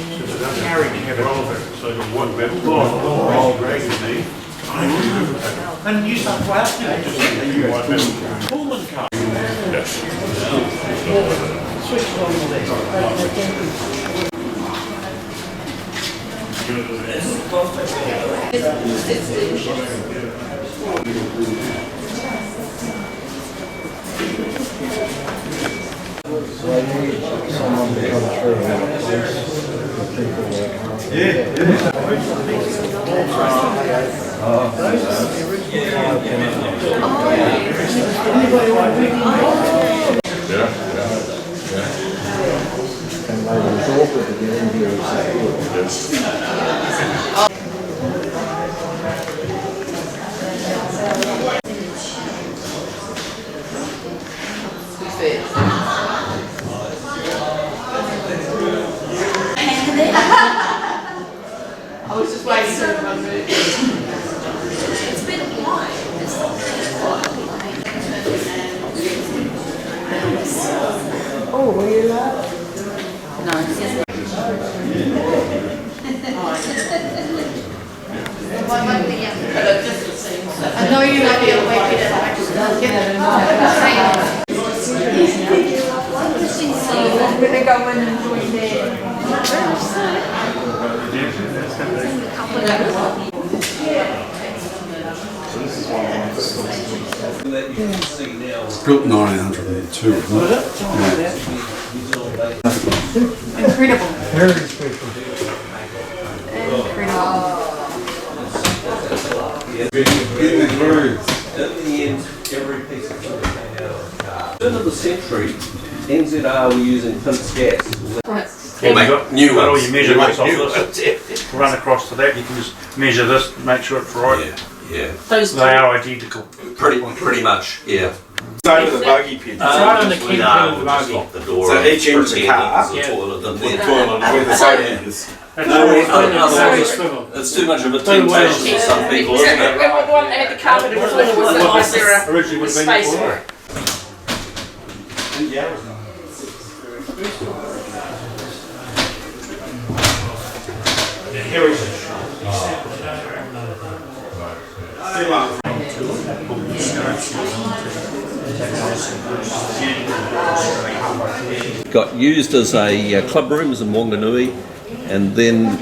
Carriage had a so the one metal. And New South Wales, Pullman car. Switch on So I need someone to come through and introduce the people that and they was awkward to get in here as I was just waiting for everyone to move. It's been wide. It's Oh, were you allowed? No. I know you might be awake and I just don't get it. We're going to go in and join there. Built 1902, wasn't it? Incredible. very special. In the grooves. In the end, every piece of wood came out of the car. Turn of the century, NZR were using Pimps gas. New all your measurements off this. Run across to that, you can just measure this, make sure it's right. Yeah. They are identical. Pretty much, yeah. Same with the buggy pit. It's right on the key of the buggy. Lock the door. So each end of the car, the toilet, and with then where the soda is. it's too much of a temptation for some people, isn't it? When the one that had the carpet and floor was the nice era. Originally would have been Space before. Got used as a club rooms in Wanganui, and then